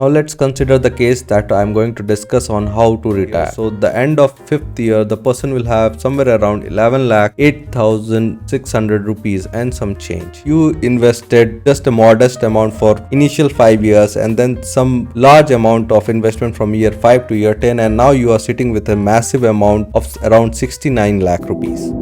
Now let's consider the case that I'm going to discuss on how to retire. So the end of 5th year, the person will have somewhere around 11 lakh 8,600 rupees and some change. You invested just a modest amount for initial 5 years and then some large amount of investment from year 5 to year 10, and now you are sitting with a massive amount of around 69 lakh rupees.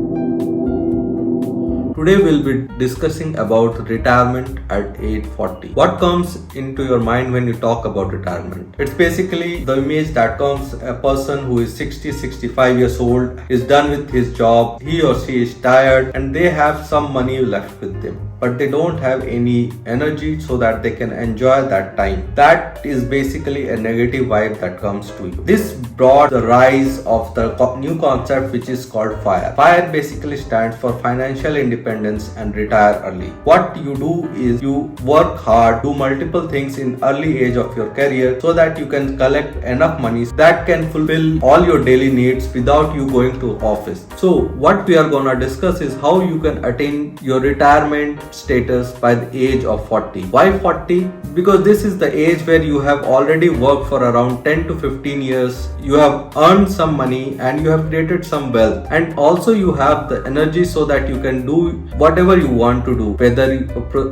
Today we'll be discussing about retirement at age 40. What comes into your mind when you talk about retirement? It's basically the image that comes a person who is 60-65 years old, is done with his job, he or she is tired and they have some money left with them, but they don't have any energy so that they can enjoy that time. That is basically a negative vibe that comes to you. This brought the rise of the new concept which is called FIRE. FIRE basically stands for financial independence and retire early. What you do is you work hard, do multiple things in early age of your career so that you can collect enough money that can fulfill all your daily needs without you going to office. So what we are gonna discuss is how you can attain your retirement status by the age of 40. Why 40? Because this is the age where you have already worked for around 10 to 15 years, you have earned some money and you have created some wealth, and also you have the energy so that you can do whatever you want to do, whether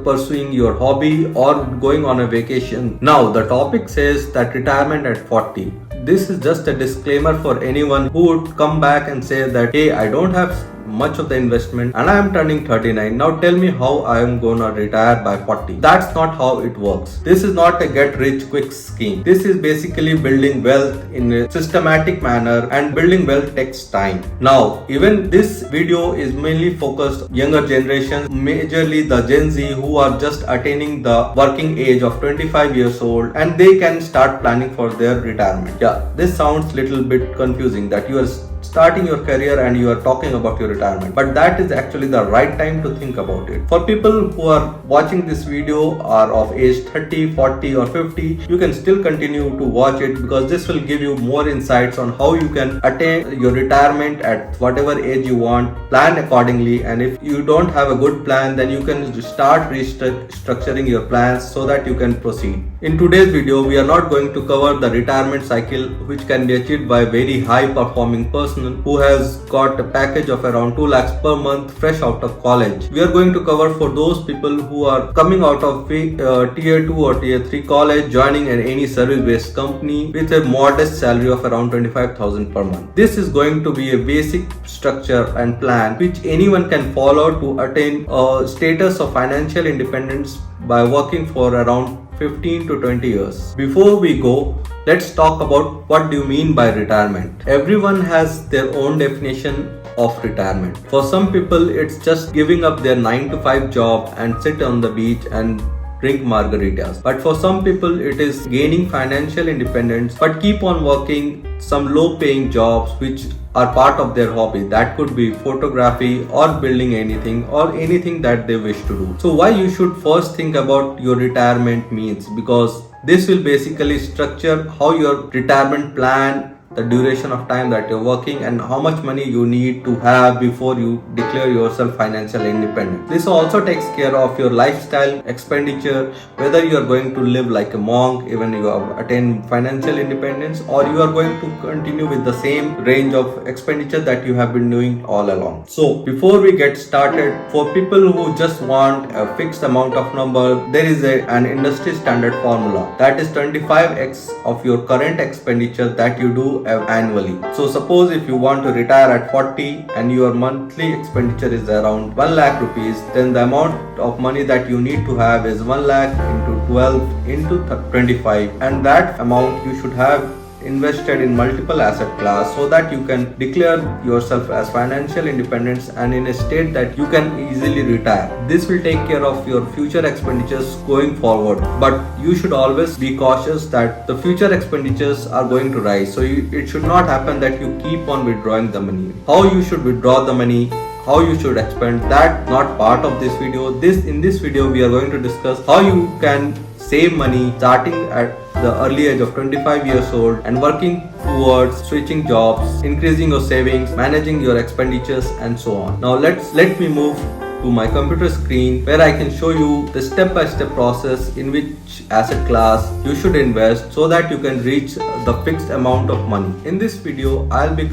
pursuing your hobby or going on a vacation. Now the topic says that retirement at 40. This is just a disclaimer for anyone who would come back and say that, hey, I don't have much of the investment and I am turning 39. Now tell me how I am gonna retire by 40. That's not how it works. This is not a get rich quick scheme. This is basically building wealth in a systematic manner, and building wealth takes time. Now even this video is mainly focused younger generations, majorly the Gen Z, who are just attaining the working age of 25 years old and they can start planning for their retirement. Yeah, this sounds little bit confusing that you are starting your career and you are talking about your retirement, but that is actually the right time to think about it. For people who are watching this video are of age 30, 40 or 50, you can still continue to watch it because this will give you more insights on how you can attain your retirement at whatever age you want. Plan accordingly, and if you don't have a good plan, then you can start restructuring your plans so that you can proceed. In today's video, we are not going to cover the retirement cycle which can be achieved by a very high performing person who has got a package of around 2 lakhs per month fresh out of college. We are going to cover for those people who are coming out of tier 2 or tier 3 college, joining any service based company with a modest salary of around 25,000 per month. This is going to be a basic structure and plan which anyone can follow to attain a status of financial independence by working for around 15 to 20 years. Before we go, let's talk about what do you mean by retirement. Everyone has their own definition of retirement. For some people, it's just giving up their 9 to 5 job and sit on the beach and drink margaritas. But for some people, it is gaining financial independence but keep on working some low paying jobs which are part of their hobby. That could be photography or building anything or anything that they wish to do. So why you should first think about your retirement means, because this will basically structure how your retirement plan, the duration of time that you're working and how much money you need to have before you declare yourself financially independent. This also takes care of your lifestyle expenditure, whether you are going to live like a monk even you have attained financial independence, or you are going to continue with the same range of expenditure that you have been doing all along. So before we get started, for people who just want a fixed amount of number, there is an industry standard formula that is 25x of your current expenditure that you do annually. So suppose if you want to retire at 40 and your monthly expenditure is around 1 lakh rupees, then the amount of money that you need to have is 1 lakh into 12 into 25, and that amount you should have invested in multiple asset class so that you can declare yourself as financial independence and in a state that you can easily retire. This will take care of your future expenditures going forward, but you should always be cautious that the future expenditures are going to rise. So it should not happen that you keep on withdrawing the money. How you should withdraw the money, how you should expend, that not part of this video. In this video we are going to discuss how you can save money starting at the early age of 25 years old and working towards switching jobs, increasing your savings, managing your expenditures and so on. Now let me move to my computer screen where I can show you the step-by-step process in which asset class you should invest so that you can reach the fixed amount of money. In this video, I'll be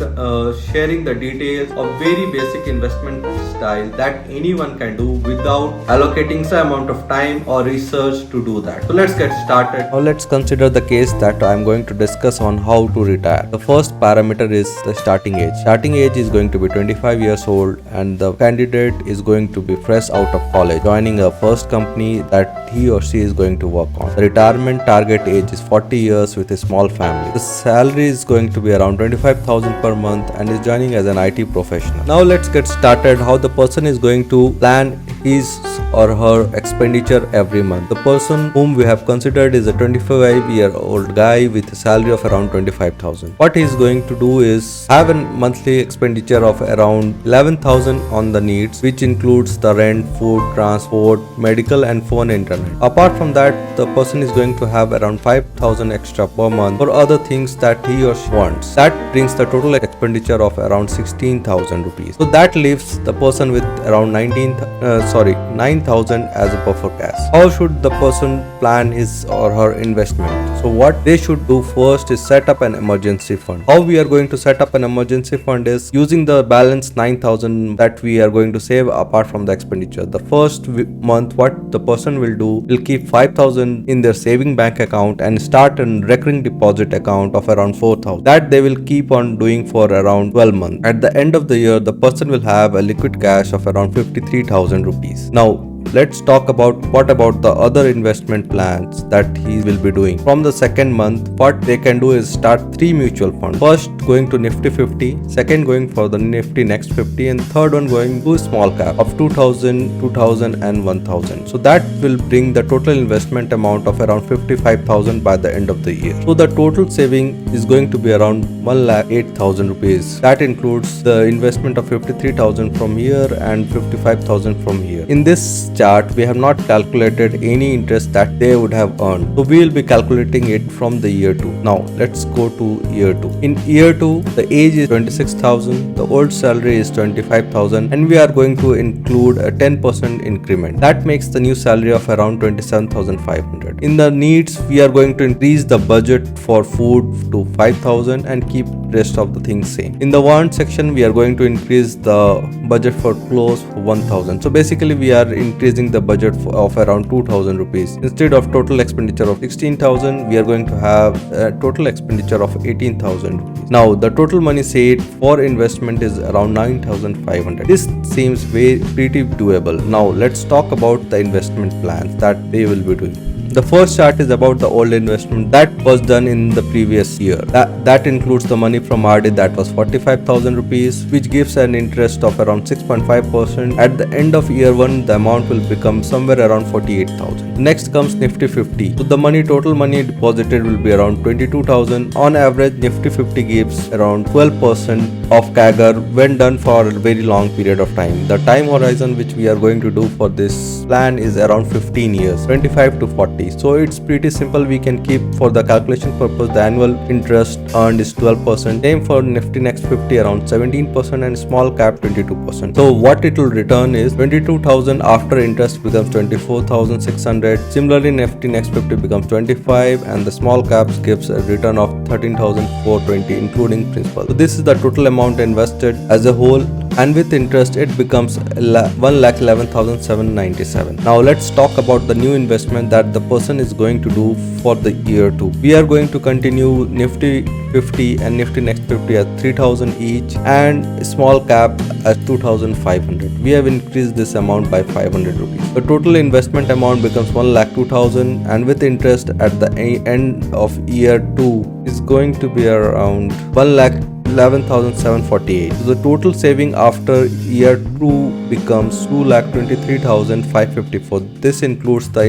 sharing the details of very basic investment style that anyone can do without allocating some amount of time or research to do that. So let's get started. Now let's consider the case that I'm going to discuss on how to retire. The first parameter is the starting age. Starting age is going to be 25 years old and the candidate is going to be fresh out of college, joining a first company that he or she is going to work on. The retirement target age is 40 years with a small family. The salary is going to be around 25,000 per month and is joining as an IT professional. Now let's get started how the person is going to plan his or her expenditure every month. The person whom we have considered is a 25-year-old guy with a salary of around 25,000. What he is going to do is have a monthly expenditure of around 11,000 on the needs, which includes the rent, food, transport, medical and phone internet. Apart from that, the person is going to have around 5,000 extra per month for other things that he or she wants. That brings the total expenditure of around 16,000 rupees. So that leaves the person with around 9,000 as a buffer cash. How should the person plan his or her investment? So what they should do first is set up an emergency fund. How we are going to set up an emergency fund is using the balance 9,000 that we are going to save apart from the expenditure. The first month what the person will do will keep 5,000 in their saving bank account and start a recurring deposit account of around 4,000. That they will keep on doing for around 12 months. At the end of the year, the person will have a liquid cash of around 53,000 rupees. Now, let's talk about what about the other investment plans that he will be doing. From the second month, what they can do is start 3 mutual funds. First going to Nifty 50, second going for the Nifty Next 50 and third one going to small cap of 2,000, 2,000 and 1,000. So that will bring the total investment amount of around 55,000 by the end of the year. So the total saving is going to be around 1,08,000 rupees. That includes the investment of 53,000 from here and 55,000 from here. In this chart, we have not calculated any interest that they would have earned. So we will be calculating it from the year 2. Now let's go to year 2. In year 2, the age is 26,000, the old salary is 25,000 and we are going to include a 10% increment. That makes the new salary of around 27,500. In the needs, we are going to increase the budget for food to 5,000 and keep rest of the things same. In the want section, we are going to increase the budget for clothes for 1,000. So basically we are increasing the budget of around 2,000 rupees. Instead of total expenditure of 16,000, we are going to have a total expenditure of 18,000 rupees. Now the total money saved for investment is around 9,500. This seems pretty doable. Now let's talk about the investment plans that they will be doing. The first chart is about the old investment that was done in the previous year. That includes the money from RD that was 45,000 rupees, which gives an interest of around 6.5%. At the end of year 1, the amount will become somewhere around 48,000. Next comes Nifty 50. So the total money deposited will be around 22,000. On average, Nifty 50 gives around 12% of CAGR when done for a very long period of time. The time horizon which we are going to do for this plan is around 15 years, 25 to 40. So it's pretty simple. We can keep for the calculation purpose the annual interest earned is 12%. Same for Nifty Next 50 around 17% and small cap 22%. So what it will return is 22,000 after interest becomes 24,600. Similarly, Nifty Next 50 becomes 25 and the small caps gives a return of 13,420 including principal. So this is the total amount invested as a whole, and with interest it becomes 1,11,797. Now let's talk about the new investment that the person is going to do for the year 2. We are going to continue Nifty 50 and Nifty Next 50 at 3,000 each and small cap at 2,500. We have increased this amount by 500 rupees. The total investment amount becomes 1,02,000 and with interest at the end of year 2 is going to be around 1,11,748. So the total saving after year 2 becomes 2,23,554. This includes the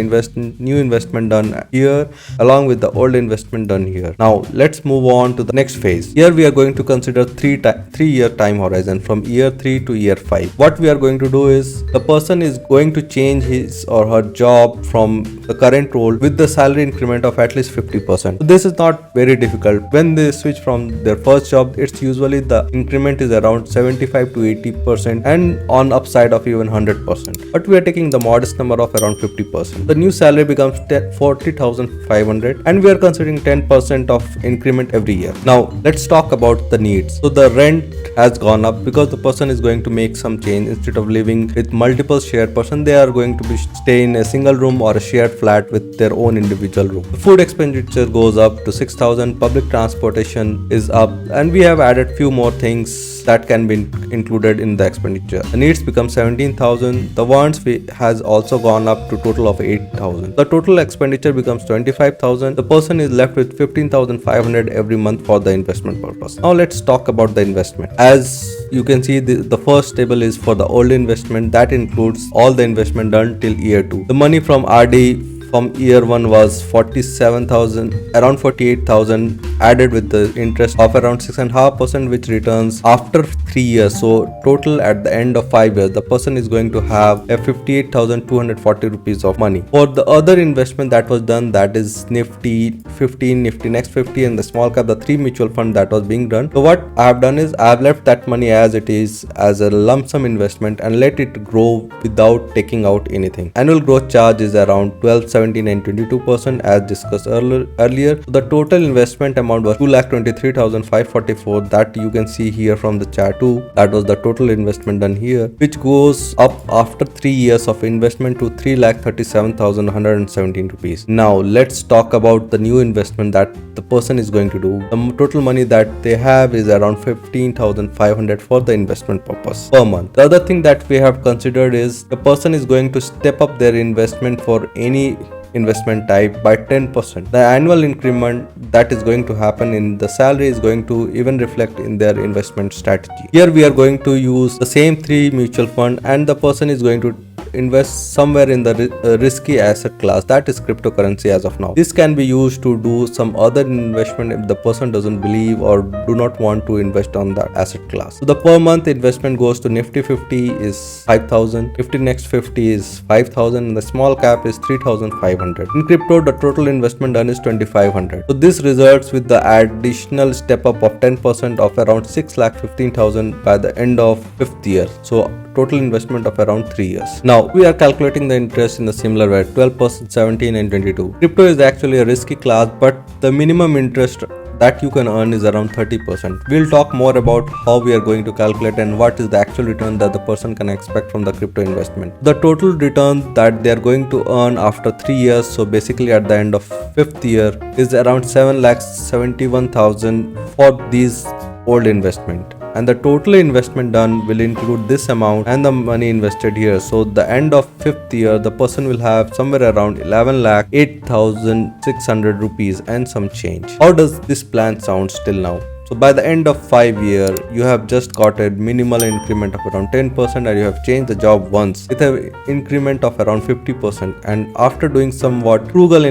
new investment done here along with the old investment done here. Now let's move on to the next phase. Here we are going to consider 3-year time horizon from year 3 to year 5. What we are going to do is the person is going to change his or her job from the current role with the salary increment of at least 50%. So this is not very difficult. When they switch from their first job, it's usually the increment is around 75 to 80% and on upside of even 100%. But we are taking the modest number of around 50%. The new salary becomes 40,500 and we are considering 10% of increment every year. Now let's talk about the needs. So the rent has gone up because the person is going to make some change. Instead of living with multiple shared person, they are going to be stay in a single room or a shared flat with their own individual room. The food expenditure goes up to 6,000. Public transportation is up, and we have added few more things that can be included in the expenditure. The needs become 17,000. The wants has also gone up to total of 8,000. The total expenditure becomes 25,000. The person is left with 15,500 every month for the investment purpose. Now let's talk about the investment. As you can see, the first table is for the old investment. That includes all the investment done till year 2. The money from RD from year 1 was 47,000, around 48,000 added with the interest of around 6.5%, which returns after 3 years. So total at the end of 5 years, the person is going to have a 58,240 rupees of money. For the other investment that was done, that is Nifty 15, Nifty Next 50 and the small cap, the 3 mutual fund that was being done. So what I have done is I have left that money as it is as a lump sum investment and let it grow without taking out anything. Annual growth charge is around 12, 17 and 22% as discussed earlier. So the total investment amount was 2,23,544 that you can see here from the chart too. That was the total investment done here, which goes up after 3 years of investment to 3,37,117 rupees. Now let's talk about the new investment that the person is going to do. The total money that they have is around 15,500 for the investment purpose per month. The other thing that we have considered is the person is going to step up their investment for any investment type by 10%. The annual increment that is going to happen in the salary is going to even reflect in their investment strategy. Here we are going to use the same 3 mutual fund and the person is going to invest somewhere in the risky asset class, that is cryptocurrency as of now. This can be used to do some other investment if the person doesn't believe or do not want to invest on that asset class. So the per month investment goes to Nifty 50 is 5,000, Nifty Next 50 is 5,000 and the small cap is 3,500. In crypto, the total investment done is 2,500. So this results with the additional step up of 10% of around 6,15,000 by the end of 5th year. So total investment of around 3 years. Now we are calculating the interest in a similar way, 12%, 17 and 22. Crypto is actually a risky class, but the minimum interest that you can earn is around 30%. We'll talk more about how we are going to calculate and what is the actual return that the person can expect from the crypto investment. The total return that they are going to earn after 3 years, so basically at the end of 5th year, is around 7,71,000 for these old investment. And the total investment done will include this amount and the money invested here. So the end of 5th year, the person will have somewhere around 11,08,600 rupees and some change. How does this plan sound till now? So by the end of 5 years, you have just got a minimal increment of around 10% and you have changed the job once with an increment of around 50%. And after doing somewhat frugal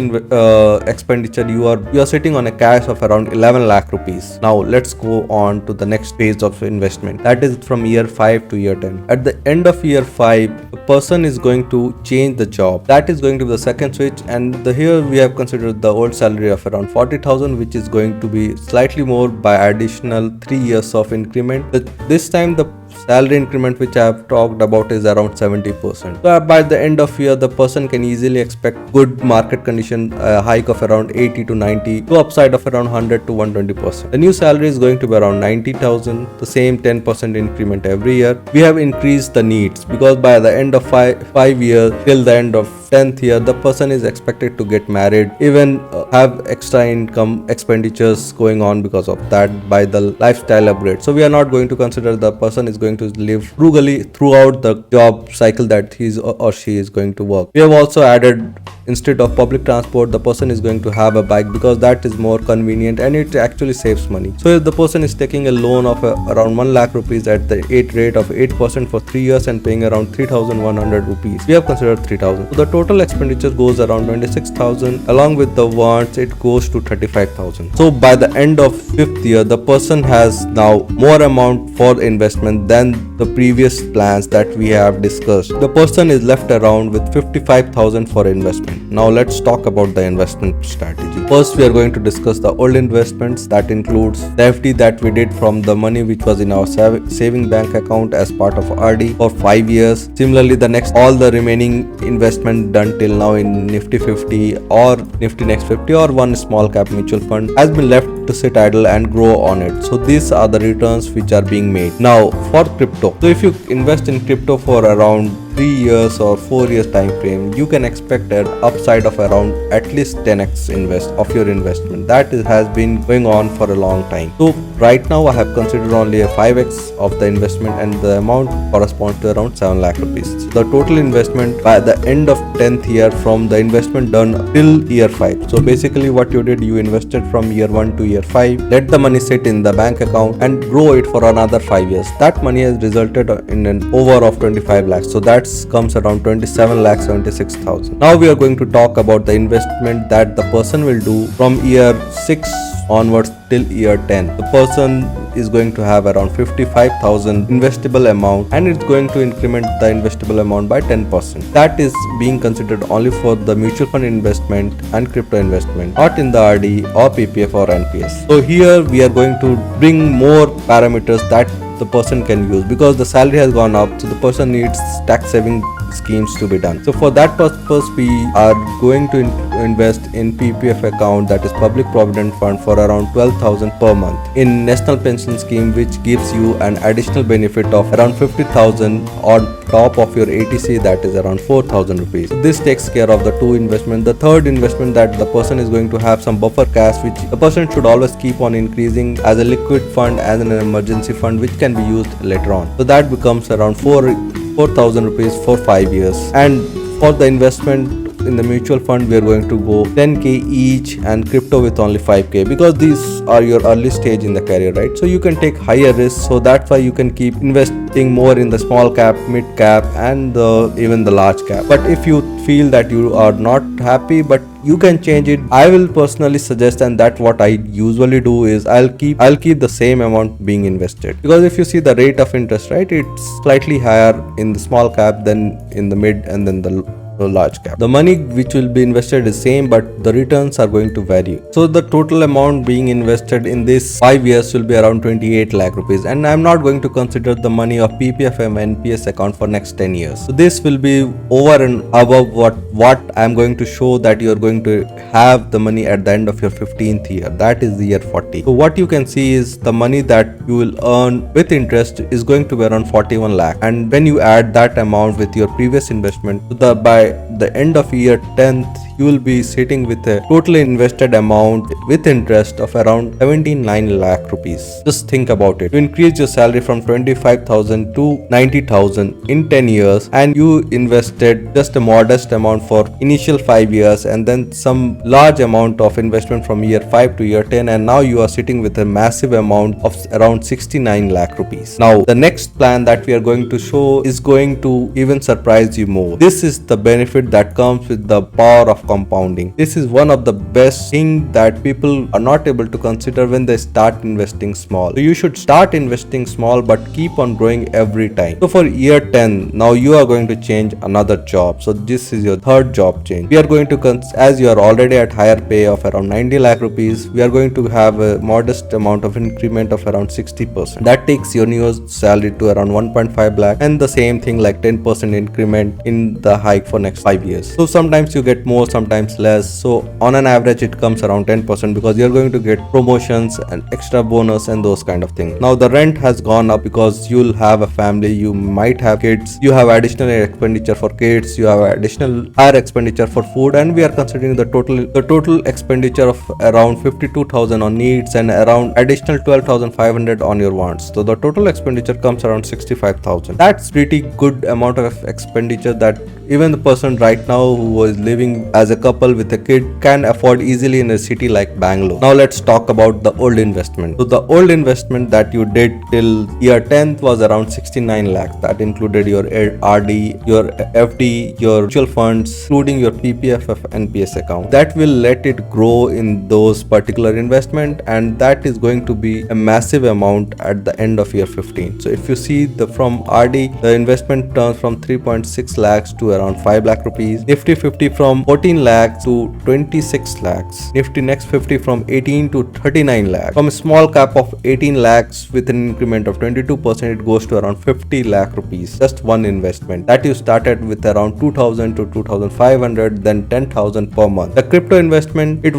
expenditure, you are sitting on a cash of around 11 lakh rupees. Now let's go on to the next phase of investment. That is from year 5 to year 10. At the end of year 5, the person is going to change the job. That is going to be the second switch, and here we have considered the old salary of around 40,000, which is going to be slightly more by additional 3 years of increment. This time the salary increment which I have talked about is around 70%. So by the end of year, the person can easily expect good market condition, a hike of around 80 to 90 to upside of around 100 to 120%. The new salary is going to be around 90,000, the same 10% increment every year. We have increased the needs because by the end of 5 years till the end of 10th year, the person is expected to get married, even have extra income expenditures going on because of that by the lifestyle upgrade. So we are not going to consider the person is going to live frugally throughout the job cycle that he or she is going to work. We have also added, instead of public transport, the person is going to have a bike because that is more convenient and it actually saves money. So if the person is taking a loan of around 1 lakh rupees at the rate of 8% for 3 years and paying around 3,100 rupees, we have considered 3,000. So the total expenditure goes around 26,000. Along with the wants, it goes to 35,000. So by the end of 5th year, the person has now more amount for investment than the previous plans that we have discussed. The person is left around with 55,000 for investment. investment. Now let's talk about the investment strategy. First, we are going to discuss the old investments. That includes the FD that we did from the money which was in our saving bank account as part of RD for 5 years. Similarly, the next all the remaining investment done till now in Nifty 50 or Nifty Next 50 or one small cap mutual fund has been left to sit idle and grow on it. So these are the returns which are being made. Now for crypto, so if you invest in crypto for around 3 years or 4 years time frame, you can expect an upside of around at least 10x of your investment. That has been going on for a long time. So right now I have considered only a 5x of the investment, and the amount corresponds to around 7 lakh rupees. The total investment by the end of 10th year from the investment done till year 5. So basically what you did, you invested from year 1 to year 5, let the money sit in the bank account and grow it for another 5 years. That money has resulted in an over of 25 lakhs. So that comes around 27 lakh 76,000. Now we are going to talk about the investment that the person will do from year 6 onwards till year 10. The person is going to have around 55,000 investable amount, and it's going to increment the investable amount by 10%. That is being considered only for the mutual fund investment and crypto investment, not in the RD or PPF or NPS. So here we are going to bring more parameters that the person can use, because the salary has gone up, so the person needs tax saving schemes to be done. So for that purpose, we are going to invest in PPF account, that is Public Provident Fund, for around 12,000 per month, in National Pension Scheme, which gives you an additional benefit of around 50,000 on top of your ATC, that is around 4,000 rupees. So this takes care of the two investment. The third investment, that the person is going to have some buffer cash, which the person should always keep on increasing as a liquid fund, as an emergency fund, which can be used later on. So that becomes around 4,000 rupees for 5 years. And for the investment in the mutual fund, we are going to go 10k each, and crypto with only 5k, because these are your early stage in the career, right? So you can take higher risks, so that's why you can keep investing more in the small cap, mid cap, and even the large cap. But if you feel that you are not happy, but you can change it, I will personally suggest, and that what I usually do is I'll keep the same amount being invested, because if you see the rate of interest, right, it's slightly higher in the small cap than in the mid and then the large cap. The money which will be invested is same, but the returns are going to vary. So the total amount being invested in this 5 years will be around 28 lakh rupees, and I'm not going to consider the money of PPF and NPS account for next 10 years. So this will be over and above what I'm going to show, that you're going to have the money at the end of your 15th year, that is the year 40. So what you can see is the money that you will earn with interest is going to be around 41 lakh, and when you add that amount with your previous investment, so by the end of year 10th, you will be sitting with a totally invested amount with interest of around 79 lakh rupees. Just think about it. You increase your salary from 25,000 to 90,000 in 10 years, and you invested just a modest amount for initial 5 years, and then some large amount of investment from year 5 to year 10, and now you are sitting with a massive amount of around 69 lakh rupees. Now the next plan that we are going to show is going to even surprise you more. This is the benefit that comes with the power of compounding. This is one of the best things that people are not able to consider when they start investing small. So you should start investing small, but keep on growing every time. So for year 10, now you are going to change another job. So this is your third job change. We are going to, as you are already at higher pay of around 90 lakh rupees, we are going to have a modest amount of increment of around 60%. That takes your new salary to around 1.5 lakh, and the same thing like 10% increment in the hike for next 5 years. So sometimes you get more, sometimes less. So on an average it comes around 10%, because you're going to get promotions and extra bonus and those kind of things. Now the rent has gone up because you'll have a family, you might have kids, you have additional expenditure for kids, you have additional higher expenditure for food, and we are considering the total expenditure of around 52,000 on needs and around additional 12,500 on your wants. So the total expenditure comes around 65,000. That's pretty good amount of expenditure that even the person right now who is living as a couple with a kid can afford easily in a city like Bangalore. Now let's talk about the old investment. So the old investment that you did till year 10th was around 69 lakhs. That included your RD, your FD, your mutual funds, including your PPF NPS account. That will let it grow in those particular investment, and that is going to be a massive amount at the end of year 15. So if you see from RD, the investment turns from 3.6 lakhs to around 5 lakh rupees. Nifty 50 from 14 18 lakhs to 26 lakhs. Nifty Next 50 from 18 to 39 lakhs. From a small cap of 18 lakhs with an increment of 22%, it goes to around 50 lakh rupees. Just one investment. That you started with around 2000 to 2500, then 10,000 per month. The crypto investment, it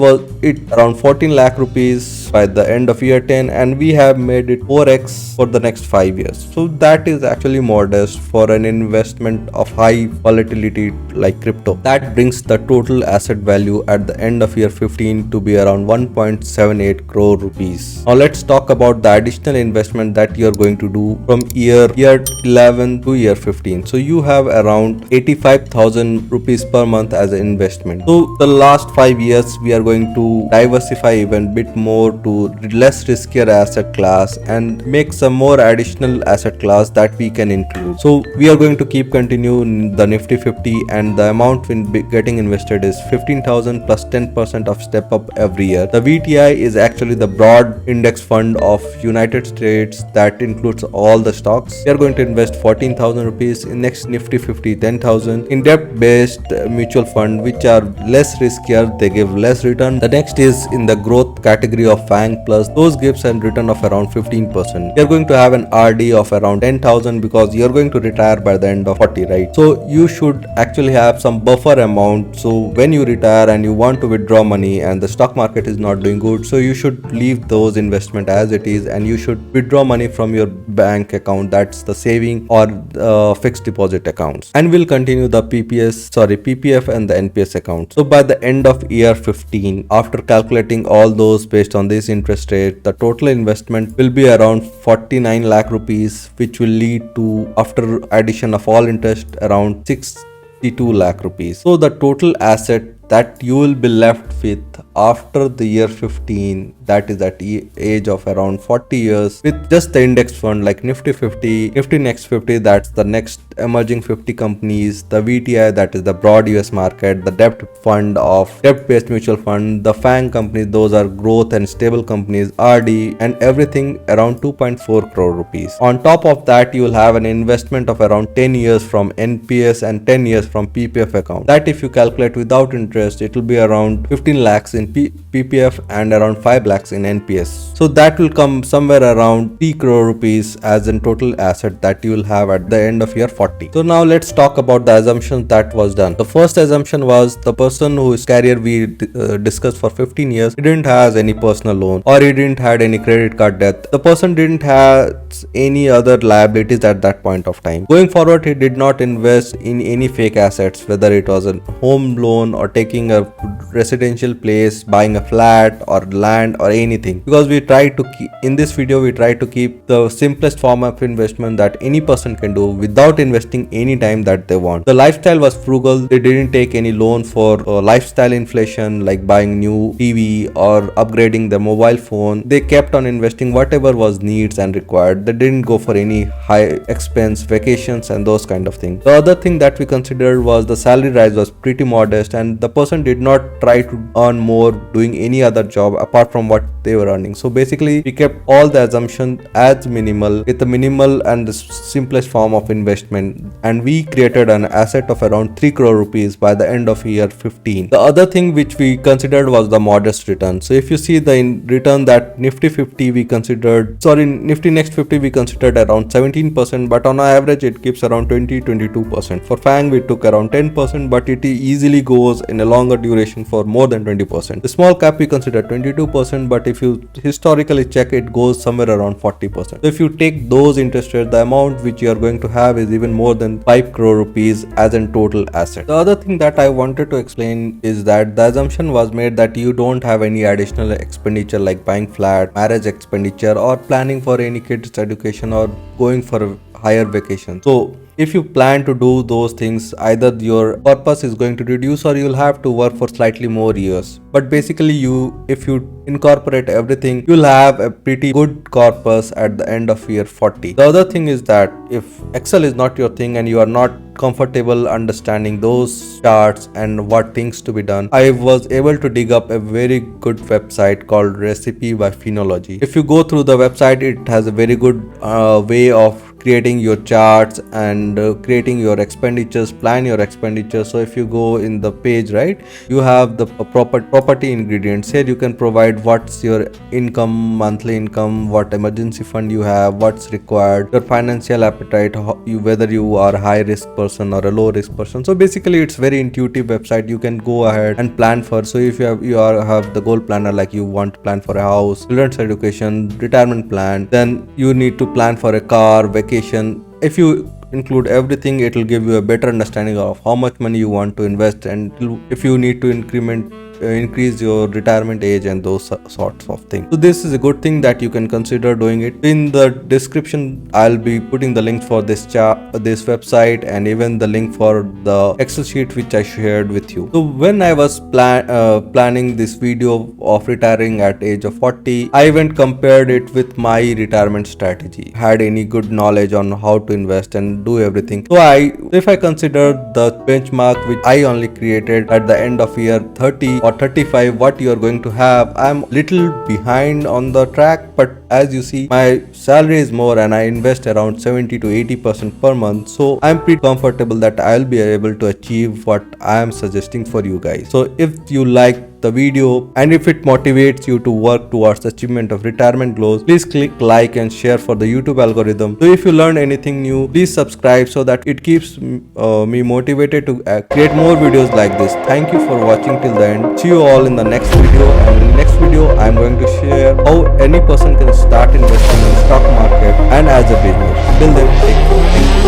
around 14 lakh rupees by the end of year 10, and we have made it 4x for the next 5 years. So that is actually modest for an investment of high volatility like crypto. That brings the total asset value at the end of year 15 to be around 1.78 crore rupees. Now let's talk about the additional investment that you are going to do from year 11 to year 15. So you have around 85,000 rupees per month as an investment. So the last 5 years we are going to diversify even bit more to less riskier asset class and make some more additional asset class that we can include. So we are going to keep continue the Nifty 50, and the amount getting invested is 15,000 plus 10% of step up every year. The VTI is actually the broad index fund of United States that includes all the stocks. We are going to invest 14,000 rupees in next Nifty 50, 10,000 in debt based mutual fund which are less riskier, they give less return. The next is in the growth category of FANG Plus, those gives a return of around 15%. You are going to have an RD of around 10,000 because you are going to retire by the end of 40, right? So you should actually have some buffer amount. So when you retire and you want to withdraw money and the stock market is not doing good, so you should leave those investment as it is and you should withdraw money from your bank account, that's the saving or fixed deposit accounts. And we'll continue the PPF and the NPS account. So by the end of year 15, after calculating all those based on this interest rate, the total investment will be around 49 lakh rupees, which will lead to, after addition of all interest, around 62 lakh rupees. So the total asset that you will be left with after the year 15, that is at age of around 40 years, with just the index fund like Nifty 50, Nifty Next 50, that's the next emerging 50 companies, the VTI, that is the broad US market, the debt fund of debt based mutual fund, the FANG companies, those are growth and stable companies, RD, and everything around 2.4 crore rupees. On top of that, you will have an investment of around 10 years from NPS and 10 years from PPF account. That if you calculate without interest, it will be around 15 lakhs in PPF and around 5 lakhs in NPS. So that will come somewhere around 3 crore rupees as in total asset that you will have at the end of year 40. So now let's talk about the assumptions that was done. The first assumption was the person whose career we discussed for 15 years, he didn't have any personal loan or he didn't had any credit card debt. The person didn't have any other liabilities at that point of time. Going forward, he did not invest in any fake assets, whether it was a home loan or taking a residential place, buying a flat or land or anything, because we try to keep, in this video we try to keep the simplest form of investment that any person can do without investing any time that they want. The lifestyle was frugal. They didn't take any loan for lifestyle inflation like buying new TV or upgrading their mobile phone. They kept on investing whatever was needs and required. They didn't go for any high expense vacations and those kind of things. The other thing that we considered was the salary rise was pretty modest and the person did not try to earn more doing any other job apart from what they were earning. So basically we kept all the assumptions as minimal, with the minimal and the simplest form of investment, and we created an asset of around 3 crore rupees by the end of year 15. The other thing which we considered was the modest return. So if you see the return that Nifty 50 we considered, Nifty Next 50 we considered around 17%, but on average it gives around 20-22%. For FANG we took around 10%, but it easily goes in a longer duration for more than 20%. The small cap we consider 22%, but if you historically check, it goes somewhere around 40%. So if you take those interest rates, the amount which you are going to have is even more than 5 crore rupees as in total asset. The other thing that I wanted to explain is that the assumption was made that you don't have any additional expenditure like buying flat, marriage expenditure, or planning for any kids education or going for a higher vacation. So if you plan to do those things, either your purpose is going to reduce or you'll have to work for slightly more years. But basically if you incorporate everything, you'll have a pretty good corpus at the end of year 40. The other thing is that if Excel is not your thing and you are not comfortable understanding those charts and what things to be done, I was able to dig up a very good website called Recipe by Phenology. If you go through the website, it has a very good way of creating your charts and creating your expenditures, plan your expenditures. So if you go in the page, right, you have the property ingredients. Here you can provide what's your income, monthly income, what emergency fund you have, what's required, your financial appetite, whether you are a high risk person or a low risk person. So basically it's very intuitive website. You can go ahead and plan for. So if you have the goal planner, like you want to plan for a house, children's education, retirement plan, then you need to plan for a car, vacation. If you include everything, it will give you a better understanding of how much money you want to invest, and if you need to increase your retirement age and those sorts of things. So this is a good thing that you can consider doing it. In the description I'll be putting the link for this website, and even the link for the Excel sheet which I shared with you. So when I was planning this video of retiring at age of 40, I went compared it with my retirement strategy, had any good knowledge on how to invest and do everything. So if I consider the benchmark which I only created at the end of year 30 or 35, what you are going to have, I'm little behind on the track. But as you see, my salary is more and I invest around 70 to 80% per month. So I'm pretty comfortable that I'll be able to achieve what I am suggesting for you guys. So if you like the video and if it motivates you to work towards achievement of retirement goals, please click like and share for the YouTube algorithm. So if you learned anything new, please subscribe so that it keeps me motivated to create more videos like this. Thank you for watching till the end. See you all in the next video, and in the next video I'm going to share how any person can start investing in stock market and as a business. Till then, take care. Thank you.